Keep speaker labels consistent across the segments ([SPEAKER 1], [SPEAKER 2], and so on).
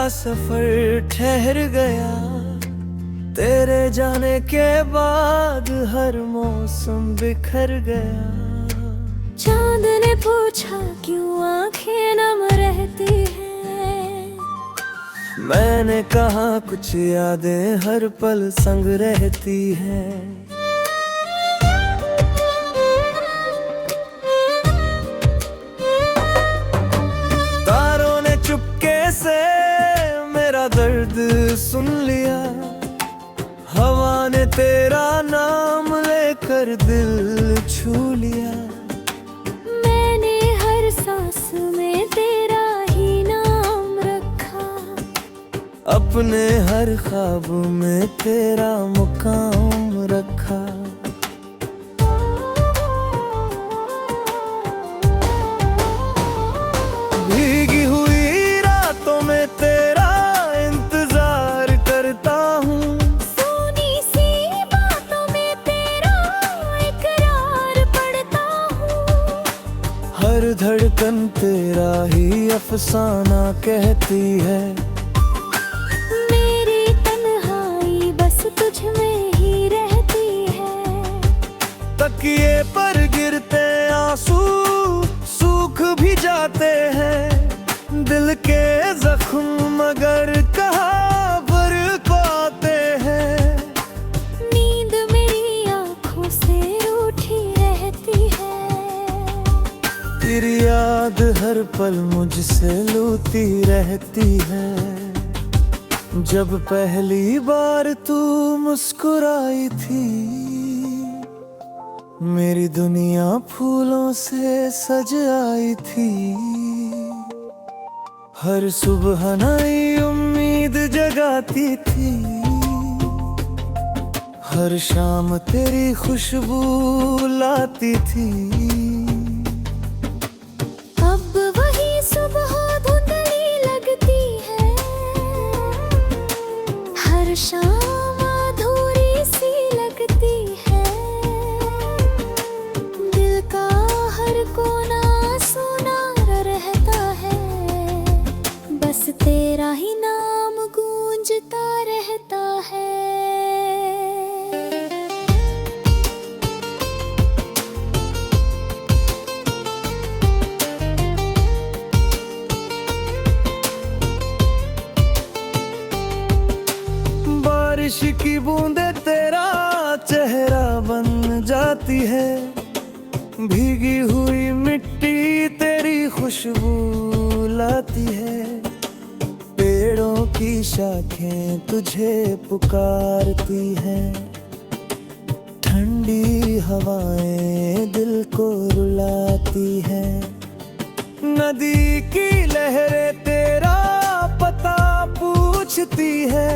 [SPEAKER 1] सफर ठहर गया। तेरे जाने के बाद हर मौसम बिखर गया।
[SPEAKER 2] चांद ने पूछा क्यों आंखें नम रहती हैं।
[SPEAKER 1] मैंने कहा कुछ यादें हर पल संग रहती हैं। तारों ने चुपके से मेरा दर्द सुन लिया। हवा ने तेरा नाम लेकर दिल छू लिया।
[SPEAKER 2] मैंने हर सांस में तेरा ही नाम रखा।
[SPEAKER 1] अपने हर ख्वाब में तेरा मुकाम रखा। भीगी हुई रातों में तेरा इंतजार करता हूँ।
[SPEAKER 2] सोनी सी बातों में तेरा इकरार पढ़ता हूँ।
[SPEAKER 1] हर धड़कन तेरा ही अफसाना कहती है।
[SPEAKER 2] मेरी तन्हाई बस तुझ में ही रहती है।
[SPEAKER 1] तकिए पर गिरते आंसू सूख भी जाते हैं। दिल के जख्म मगर कहाँ भर पाते हैं।
[SPEAKER 2] नींद मेरी आँखों से रूठी रहती है।
[SPEAKER 1] तेरी याद हर पल मुझसे लूटी रहती है। जब पहली बार तू मुस्कुराई थी, मेरी दुनिया फूलों से सज आई थी। हर सुबह नई उम्मीद जगाती थी। हर शाम तेरी खुशबू लाती थी।
[SPEAKER 2] अब वही सुबह धुंधली लगती है। हर शाम अधूरी सी लगती है। दिल का हर कोना सुना रहता है। बस तेरा ही नाम गूंजता रहता है।
[SPEAKER 1] बारिश की बूंदे तेरा चेहरा बन जाती है। भीगी हुई मिट्टी तेरी खुशबू लाती है। पेड़ों की शाखें तुझे पुकारती हैं। ठंडी हवाएं दिल को रुलाती हैं। नदी की लहरें तेरा पता पूछती है।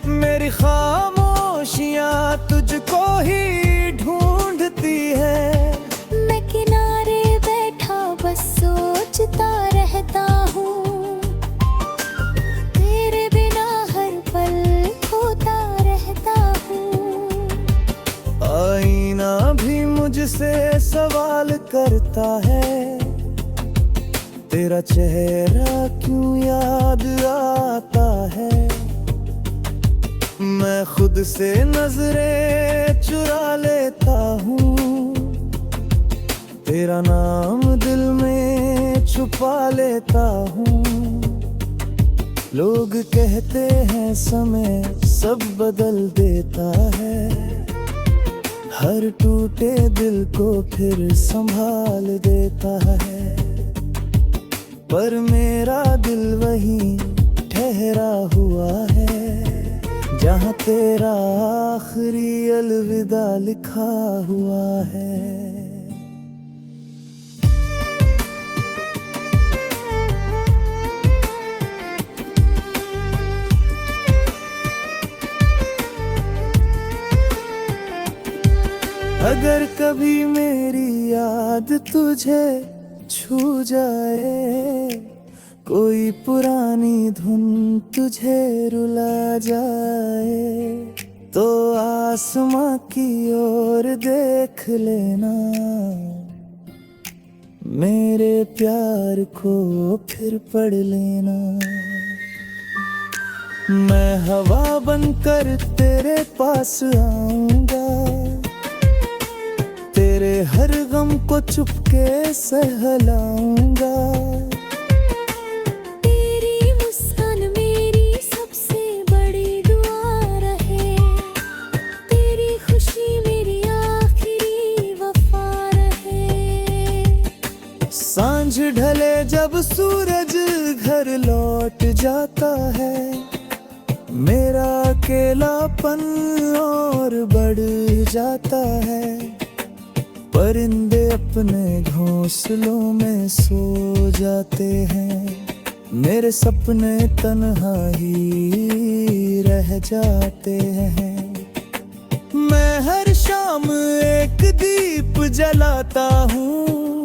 [SPEAKER 1] मेरी खामोशियाँ तुझको ही ढूंढती है।
[SPEAKER 2] मैं किनारे बैठा बस सोचता रहता हूँ। तेरे बिना हर पल खोता रहता हूँ।
[SPEAKER 1] आईना भी मुझसे सवाल करता है। तेरा चेहरा क्यों याद आता है। मैं खुद से नजरें चुरा लेता हूँ। तेरा नाम दिल में छुपा लेता हूँ। लोग कहते हैं समय सब बदल देता है। हर टूटे दिल को फिर संभाल देता है। पर मेरा दिल वहीं ठहरा हुआ है, जहाँ तेरा आखिरी अलविदा लिखा हुआ है। अगर कभी मेरी याद तुझे छू जाए, कोई पुरानी धुन तुझे रुला जाए, तो आसमां की ओर देख लेना, मेरे प्यार को फिर पढ़ लेना। मैं हवा बनकर तेरे पास आऊंगा, तेरे हर गम को चुपके सहलाऊंगा।
[SPEAKER 2] तेरी मुस्कान मेरी सबसे बड़ी दुआ रहे, तेरी खुशी मेरी आखिरी वफा रहे।
[SPEAKER 1] सांझ ढले जब सूरज घर लौट जाता है, मेरा अकेलापन और बढ़ जाता है। परिंदे अपने घोंसलों में सो जाते हैं, मेरे सपने तन्हा ही रह जाते हैं। मैं हर शाम एक दीप जलाता हूँ,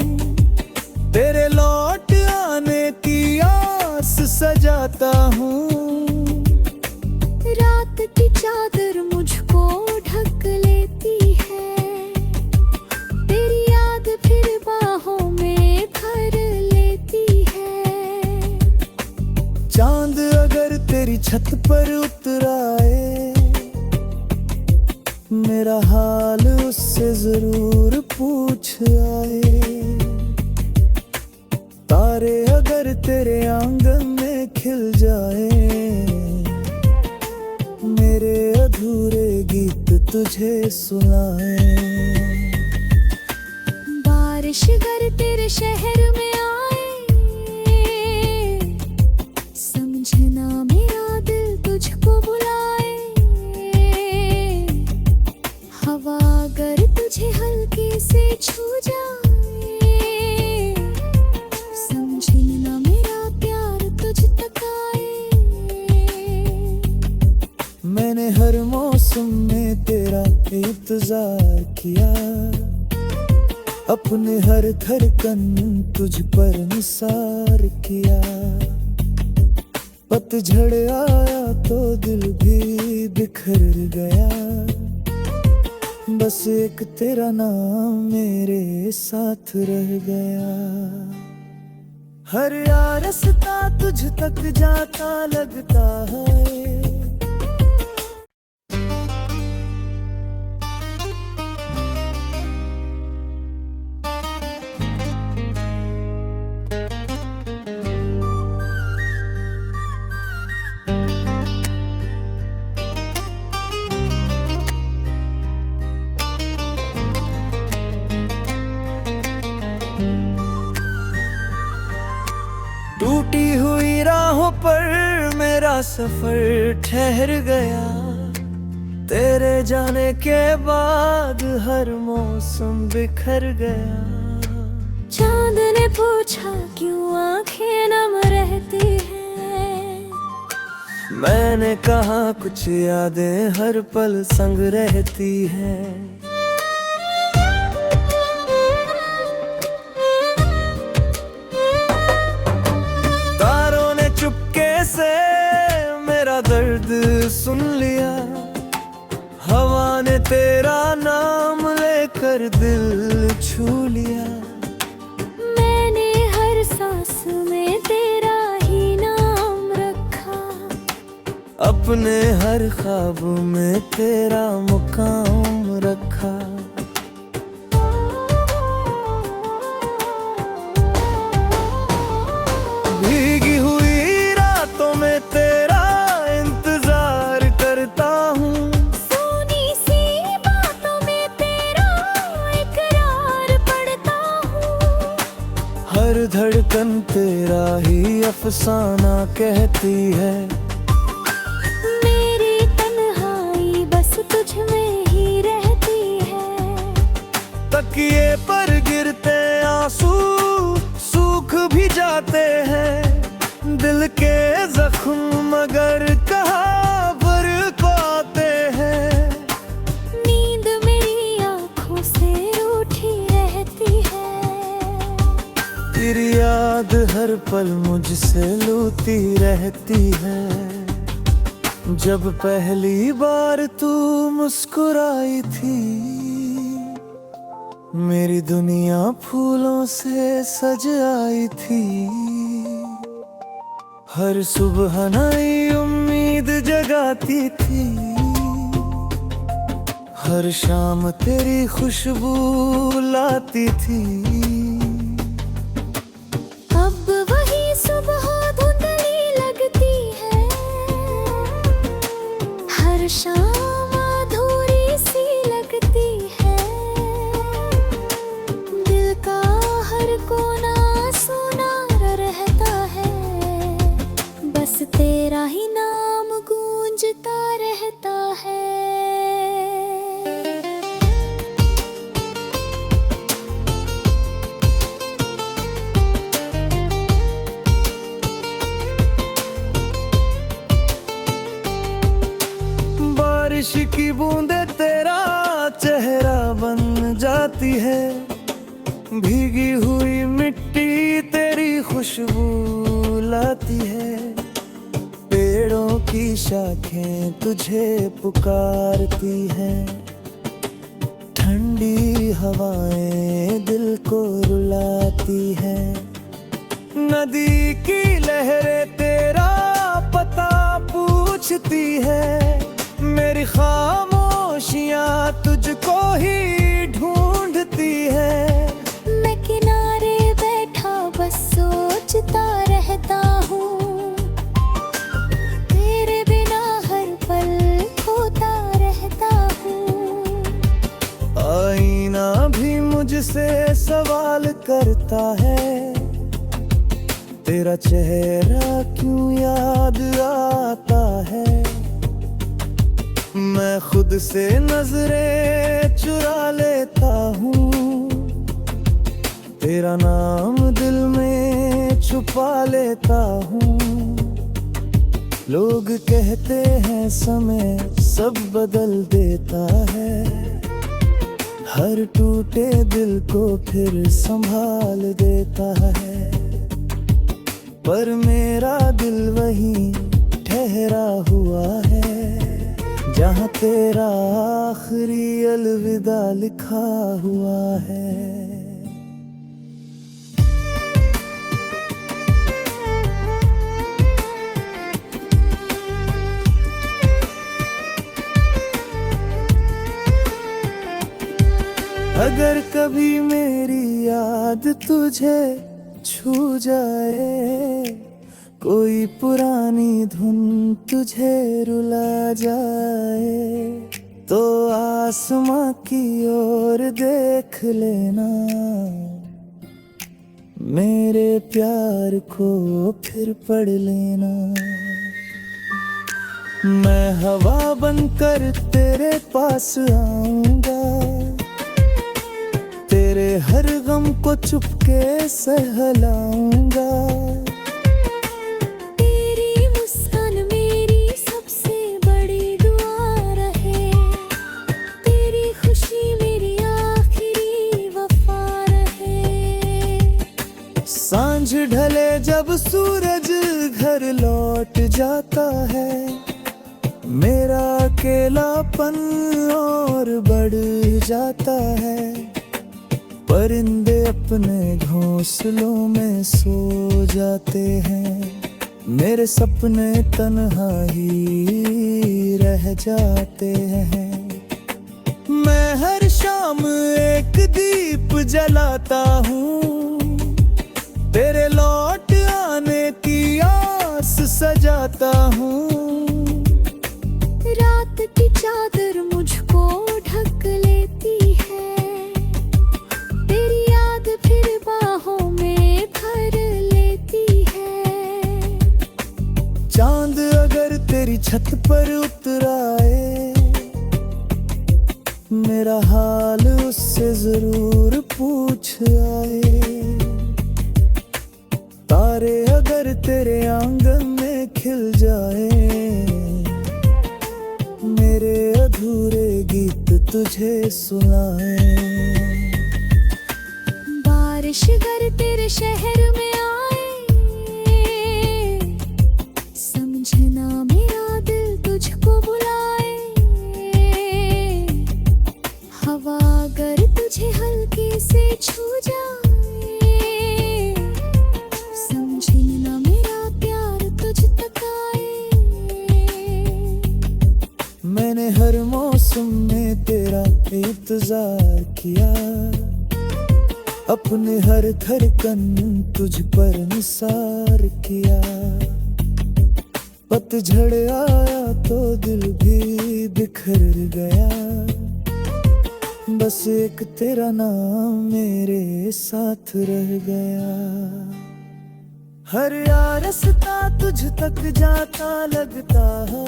[SPEAKER 1] तेरे लौट आने की आस सजाता हूँ।
[SPEAKER 2] रात की चादर मुझको ढक लेती है, तेरी याद फिर बाहों में भर लेती है।
[SPEAKER 1] चांद अगर तेरी छत पर उतर आए, मेरा हाल उससे जरूर पूछ आए। तारे अगर तेरे आंगन में खिल जाए, मेरे अधूरे गीत तुझे सुनाए।
[SPEAKER 2] बारिश अगर तेरे शहर में आए, समझना मेरा दिल तुझको बुलाए। हवा अगर तुझे हल्के से छू जाए, समझना मेरा प्यार तुझ तक आए।
[SPEAKER 1] मैंने हर मौसम में तेरा इंतजार किया, अपने हर धड़कन तुझ पर निसार किया। पतझड़ आया तो दिल भी बिखर गया, बस एक तेरा नाम मेरे साथ रह गया। हर रास्ता तुझ तक जाता लगता है, टूटी हुई राहों पर मेरा सफर ठहर गया। तेरे जाने के बाद हर मौसम बिखर गया।
[SPEAKER 2] चांद ने पूछा क्यों आंखें नम रहती हैं,
[SPEAKER 1] मैंने कहा कुछ यादें हर पल संग रहती हैं। तारों ने चुपके से मेरा दर्द सुन लिया, हवा ने तेरा नाम लेकर दिल छू लिया।
[SPEAKER 2] मैंने हर सांस में तेरा ही नाम रखा,
[SPEAKER 1] अपने हर ख्वाब में तेरा मुकाम रखा। भीगी हुई रातों में तेरा इंतजार करता हूँ,
[SPEAKER 2] सोनी सी बातों में तेरा इकरार पढ़ता हूँ।
[SPEAKER 1] हर धड़कन तेरा ही अफसाना कहती है।
[SPEAKER 2] मेरी तन्हाई बस तुझ में ही रहती है,
[SPEAKER 1] तकिए पर गिरते आंसू सूख भी जाते हैं। दिल के जख्म मगर कहाँ भर पाते हैं।
[SPEAKER 2] नींद मेरी आँखों से रूठी रहती है,
[SPEAKER 1] तेरी याद हर पल मुझसे लूटी रहती है। जब पहली बार तू मुस्कुराई थी, मेरी दुनिया फूलों से सज आई थी। हर सुबह नई उम्मीद गाती थी, हर शाम तेरी खुशबू लाती थी।
[SPEAKER 2] अब वही सुबह धुंधली लगती है, हर शाम अधूरी सी लगती है। दिल का हर कोना सुना रहता है, बस तेरा ही नाम गूंजता रहता है।
[SPEAKER 1] बारिश की बूंदे तेरा चेहरा बन जाती है, भीगी हुई मिट्टी तेरी खुशबू लाती है। पेड़ों की शाखें तुझे पुकारती हैं, ठंडी हवाएं दिल को रुलाती हैं। नदी की लहरें तेरा पता पूछती है, मेरी खामोशियाँ तुझको ही ढूंढती है।
[SPEAKER 2] मैं किनारे बैठा बस सोचता रहता हूँ, तेरे बिना हर पल खोता रहता हूँ।
[SPEAKER 1] आईना भी मुझसे सवाल करता है, तेरा चेहरा क्यों याद आता है। मैं खुद से नजरें चुरा लेता हूँ, तेरा नाम दिल में छुपा लेता हूँ। लोग कहते हैं समय सब बदल देता है, हर टूटे दिल को फिर संभाल देता है। पर मेरा दिल वहीं ठहरा हुआ है, जहाँ तेरा आखिरी अलविदा लिखा हुआ है। अगर कभी मेरी याद तुझे छू जाए, कोई पुरानी धुन तुझे रुला जाए, तो आसमां की ओर देख लेना, मेरे प्यार को फिर पढ़ लेना। मैं हवा बनकर तेरे पास आऊंगा, तेरे हर गम को चुपके सहलाऊंगा।
[SPEAKER 2] तेरी मुस्कान मेरी सबसे बड़ी दुआ रहे, तेरी खुशी मेरी आखिरी वफा रहे।
[SPEAKER 1] सांझ ढले जब सूरज घर लौट जाता है, मेरा अकेलापन और बढ़ जाता है। परिंदे अपने घोंसलों में सो जाते हैं, मेरे सपने तन्हा ही रह जाते हैं। मैं हर शाम एक दीप जलाता हूँ, तेरे लौट आने की आस सजाता हूँ।
[SPEAKER 2] रात की चादर मुझको ढक लेती है, तेरी याद फिर बाहों में भर लेती है।
[SPEAKER 1] चांद अगर तेरी छत पर उतर आए, मेरा हाल उससे जरूर पूछ आए। तारे अगर तेरे आंगन में खिल जाए, मेरे अधूरे गीत तुझे सुनाए।
[SPEAKER 2] बारिश अगर तेरे शहर में आए, समझना मेरा दिल तुझको बुलाए। हवा अगर तुझे हल्के से छू जाए, समझना मेरा प्यार तुझ तक आए।
[SPEAKER 1] मैंने हर मौसम में तेरा इंतजार किया, अपने हर धड़कन तुझ पर निसार किया। पतझड़ आया तो दिल भी बिखर गया, बस एक तेरा नाम मेरे साथ रह गया। हर यार रास्ता तुझ तक जाता लगता है,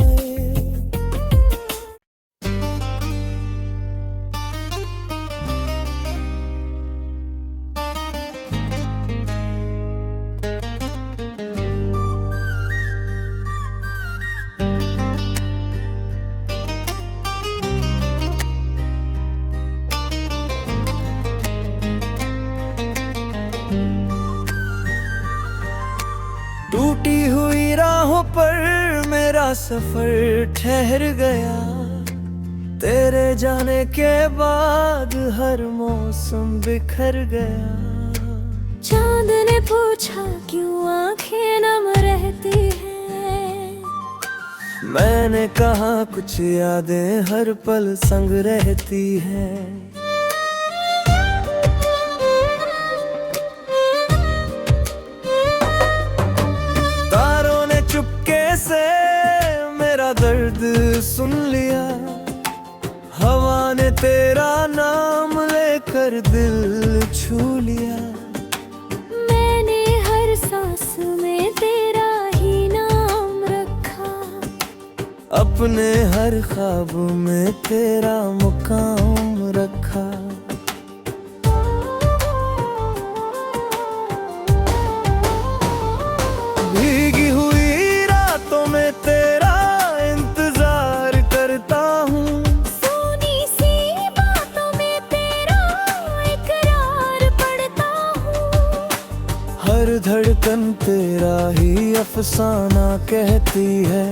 [SPEAKER 1] टूटी हुई राहों पर मेरा सफर ठहर गया। तेरे जाने के बाद हर मौसम बिखर गया।
[SPEAKER 2] चांद ने पूछा क्यों आंखें नम रहती हैं,
[SPEAKER 1] मैंने कहा कुछ यादें हर पल संग रहती हैं। से मेरा दर्द सुन लिया, हवा ने तेरा नाम लेकर दिल छू लिया।
[SPEAKER 2] मैंने हर सांस में तेरा ही नाम रखा,
[SPEAKER 1] अपने हर ख्वाब में तेरा मुकाम रखा। भीगी हुई मैं तेरा इंतजार करता हूँ,
[SPEAKER 2] सोनी सी बातों में तेरा इकरार पढ़ता हूँ।
[SPEAKER 1] हर धड़कन तेरा ही अफसाना कहती है।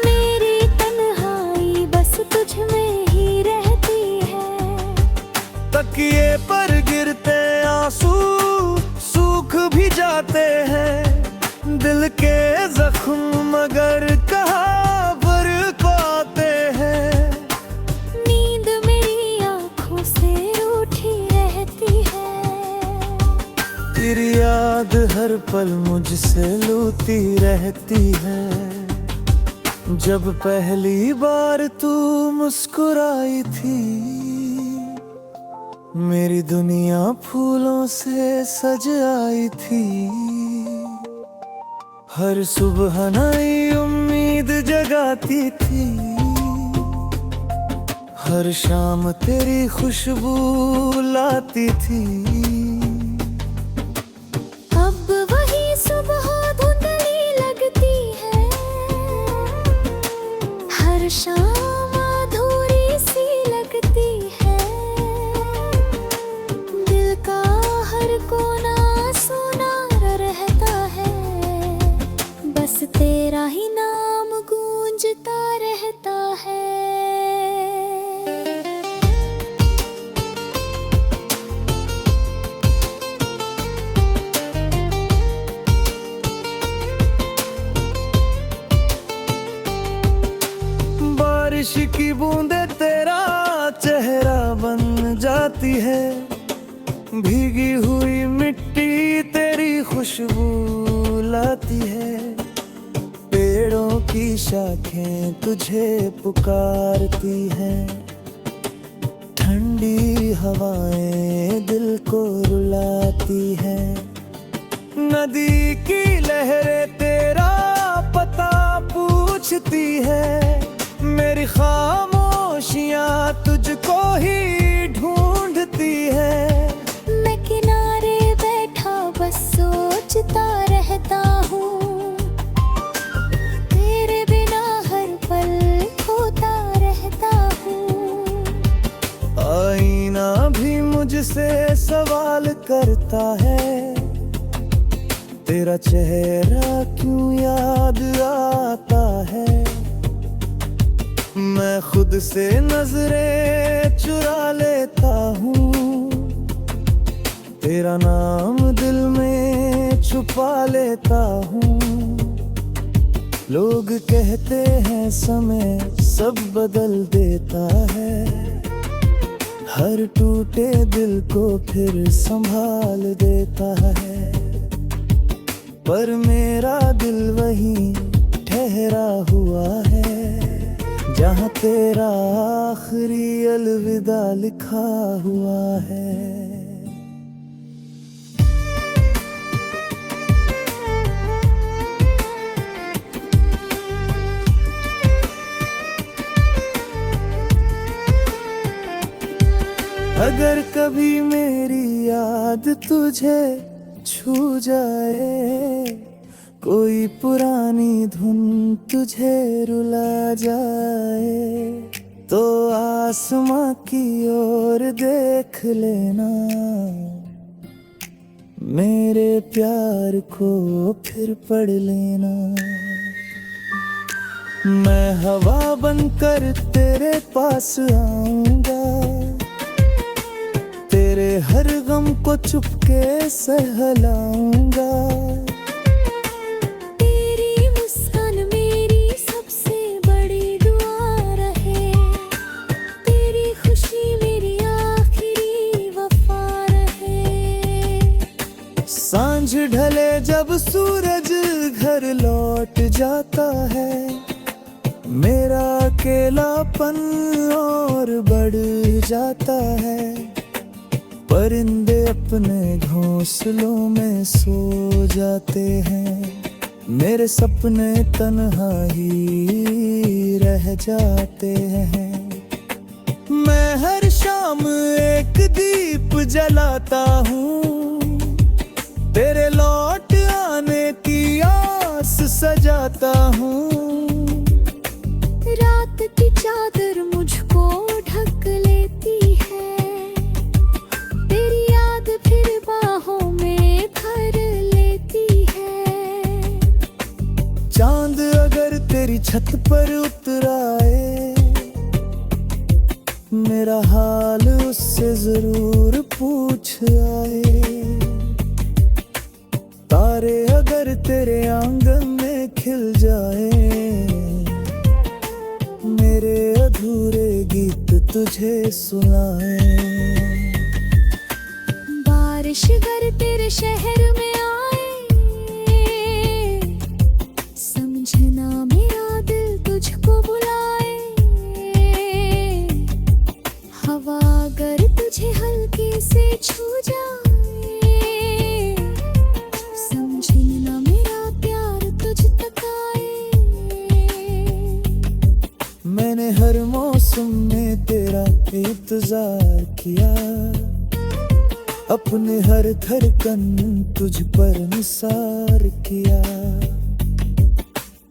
[SPEAKER 2] मेरी तन्हाई बस तुझ में ही रहती है,
[SPEAKER 1] तकिए पर गिरते आंसू सूख भी जाते हैं। दिल के जख्म मगर कहाँ भर पाते हैं।
[SPEAKER 2] नींद मेरी आँखों से रूठी रहती है,
[SPEAKER 1] तेरी याद हर पल मुझसे लूटी रहती है। जब पहली बार तू मुस्कुराई थी, मेरी दुनिया फूलों से सज आई थी। हर सुबह नई उम्मीद जगाती थी, हर शाम तेरी खुशबू लाती थी।
[SPEAKER 2] अब वही सुबह धुंधली लगती है, हर शाम अधूरी सी लगती है। दिल का हर कोना सुना रहता है, बस तेरा ही नाम गूंजता रहता है।
[SPEAKER 1] बारिश की बूंदे तेरा चेहरा बन जाती है, भीगी हुई मिट्टी तेरी खुशबू लाती है। पेड़ों की शाखें तुझे पुकारती हैं, ठंडी हवाएं दिल को रुलाती हैं। नदी की लहरें तेरा पता पूछती है, मेरी खामोशियाँ तुझको ही ढूंढती है।
[SPEAKER 2] मैं किनारे बैठा बस सोचता रहता हूँ, तेरे बिना हर पल खोता रहता हूँ।
[SPEAKER 1] आईना भी मुझसे सवाल करता है, तेरा चेहरा क्यों याद आता है। मैं खुद से नजरें चुरा लेता हूँ, तेरा नाम दिल में छुपा लेता हूँ। लोग कहते हैं समय सब बदल देता है, हर टूटे दिल को फिर संभाल देता है। पर मेरा दिल वहीं ठहरा हुआ है, जहाँ तेरा आखिरी अलविदा लिखा हुआ है। अगर कभी मेरी याद तुझे छू जाए, कोई पुरानी धुन तुझे रुला जाए, तो आसमां की ओर देख लेना, मेरे प्यार को फिर पढ़ लेना। मैं हवा बनकर तेरे पास आऊंगा, तेरे हर गम को चुपके सहलाऊंगा।
[SPEAKER 2] तेरी मुस्कान मेरी सबसे बड़ी दुआ रहे, तेरी खुशी मेरी आखिरी वफा रहे।
[SPEAKER 1] सांझ ढले जब सूरज घर लौट जाता है, मेरा अकेलापन और बढ़ जाता है। परिंदे अपने घोंसलों में सो जाते हैं, मेरे सपने तन्हा ही रह जाते हैं। मैं हर शाम एक दीप जलाता हूँ, तेरे लौट आने की आस सजाता हूँ।
[SPEAKER 2] रात की चादर मुझको ढक लेती है, तेरी याद फिर बाहों में भर लेती है।
[SPEAKER 1] चांद अगर तेरी छत पर उतर आए, मेरा हाल उससे जरूर पूछ आए। तारे अगर तेरे आंगन में खिल जाए, मेरे अधूरे गीत तुझे सुनाए।
[SPEAKER 2] बारिश अगर तेरे शहर में आए, समझना मेरा दिल तुझको बुलाए। हवा अगर तुझे हल्के से छू जाए, समझना मेरा प्यार तुझ तक आए।
[SPEAKER 1] मैंने हर मौसम में तेरा इंतजार किया, अपने हर धड़कन तुझ पर निसार किया।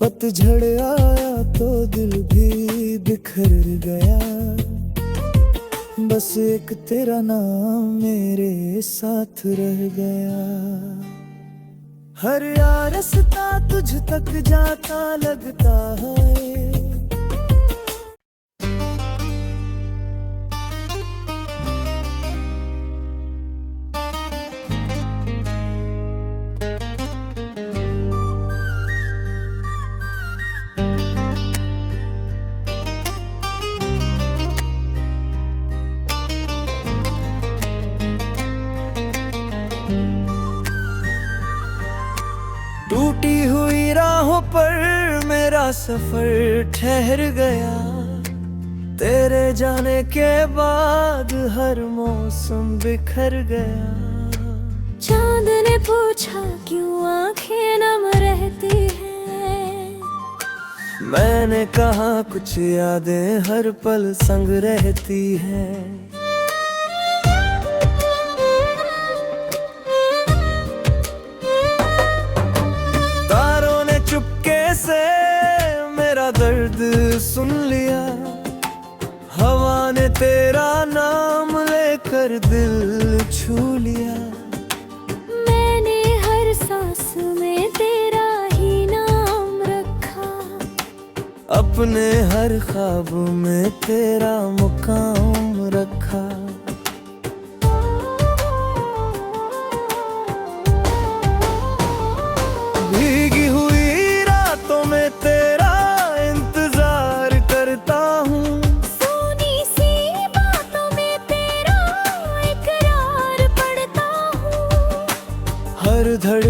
[SPEAKER 1] पतझड़ आया तो दिल भी बिखर गया, बस एक तेरा नाम मेरे साथ रह गया। हर यार रास्ता तुझ तक जाता लगता है, टूटी हुई राहों पर मेरा सफर ठहर गया। तेरे जाने के बाद हर मौसम बिखर गया।
[SPEAKER 2] चांद ने पूछा क्यों आंखें नम रहती हैं,
[SPEAKER 1] मैंने कहा कुछ यादें हर पल संग रहती हैं। से मेरा दर्द सुन लिया, हवा ने तेरा नाम लेकर दिल छू लिया।
[SPEAKER 2] मैंने हर सांस में तेरा ही नाम रखा,
[SPEAKER 1] अपने हर ख्वाब में तेरा मुकाम रखा। भीगी हुई रातों में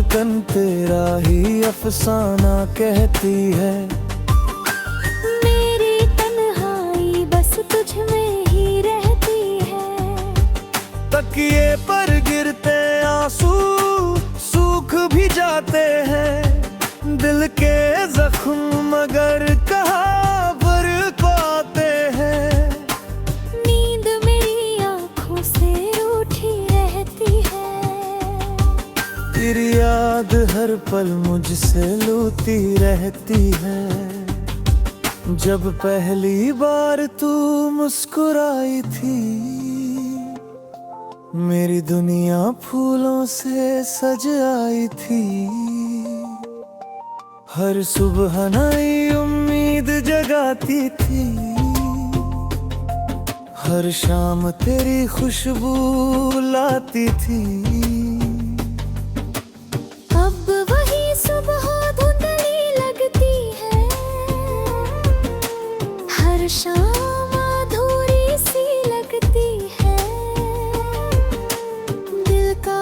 [SPEAKER 1] धड़कन तेरा ही अफसाना कहती है।
[SPEAKER 2] मेरी तन्हाई बस तुझ में ही रहती है।
[SPEAKER 1] तकिए पर गिरते आंसू सूख भी जाते हैं। दिल के जख्म मगर कहाँ भर पाते हैं।
[SPEAKER 2] नींद मेरी आँखों से रूठी रहती है।
[SPEAKER 1] तेरी याद हर पल मुझसे लूटी रहती है। जब पहली बार तू मुस्कुराई थी, मेरी दुनिया फूलों से सज आई थी। हर सुबह नई उम्मीद जगाती थी। हर शाम तेरी खुशबू लाती थी।
[SPEAKER 2] अब वही सुबह धुंधली लगती है। हर शाम अधूरी सी लगती है। दिल का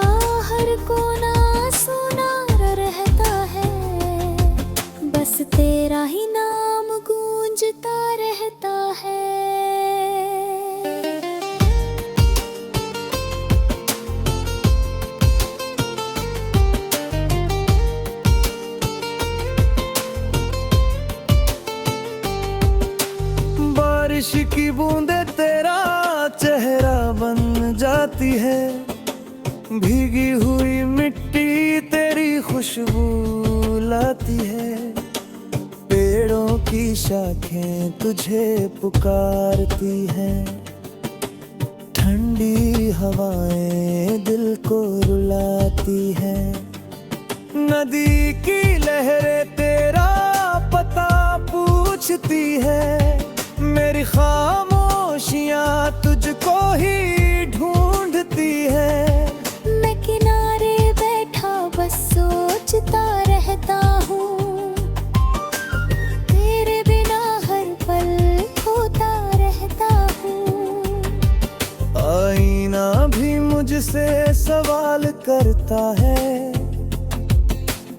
[SPEAKER 2] हर कोना सुना रहता है। बस तेरा ही नाम गूंजता रहता है।
[SPEAKER 1] बारिश की बूंदे तेरा चेहरा बन जाती है। भीगी हुई मिट्टी तेरी खुशबू लाती है। पेड़ों की शाखें तुझे पुकारती हैं। ठंडी हवाएं दिल को रुलाती हैं। नदी की लहरें तेरा पता पूछती है। मेरी खामोशियाँ तुझको ही ढूंढती है।
[SPEAKER 2] मैं किनारे बैठा बस सोचता रहता हूँ। तेरे बिना हर पल खोता रहता हूँ।
[SPEAKER 1] आईना भी मुझसे सवाल करता है।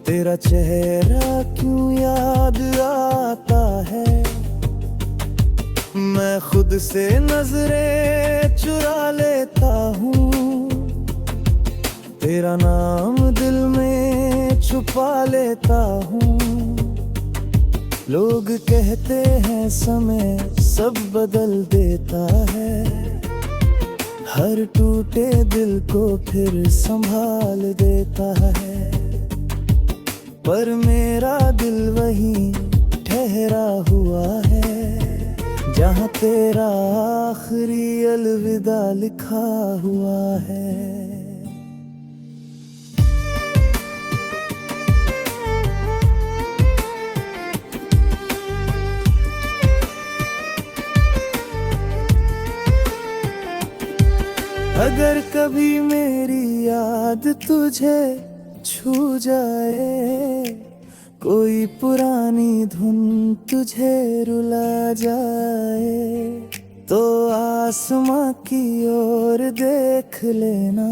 [SPEAKER 1] तेरा चेहरा क्यों याद आता है। मैं खुद से नजरें चुरा लेता हूँ। तेरा नाम दिल में छुपा लेता हूँ। लोग कहते हैं समय सब बदल देता है। हर टूटे दिल को फिर संभाल देता है। पर मेरा दिल वहीं ठहरा हुआ है, जहाँ तेरा आखिरी अलविदा लिखा हुआ है। अगर कभी मेरी याद तुझे छू जाए, कोई पुरानी धुन तुझे रुला जाए, तो आसमां की ओर देख लेना,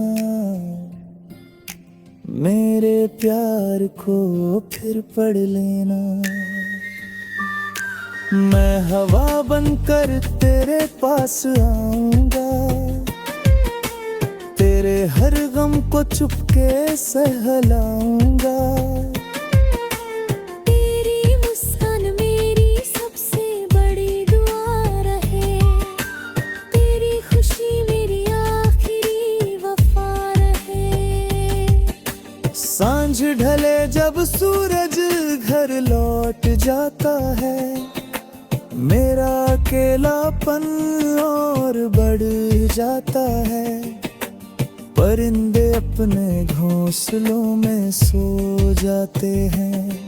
[SPEAKER 1] मेरे प्यार को फिर पढ़ लेना। मैं हवा बनकर तेरे पास आऊंगा, तेरे हर गम को चुपके सहलाऊंगा।
[SPEAKER 2] तेरी मुस्कान मेरी सबसे बड़ी दुआ रहे, तेरी खुशी मेरी आखिरी वफा रहे।
[SPEAKER 1] सांझ ढले जब सूरज घर लौट जाता है, मेरा अकेलापन और बढ़ जाता है। परिंदे अपने घोंसलों में सो जाते हैं,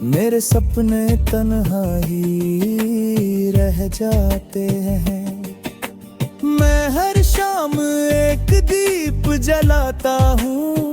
[SPEAKER 1] मेरे सपने तन्हा ही रह जाते हैं। मैं हर शाम एक दीप जलाता हूँ,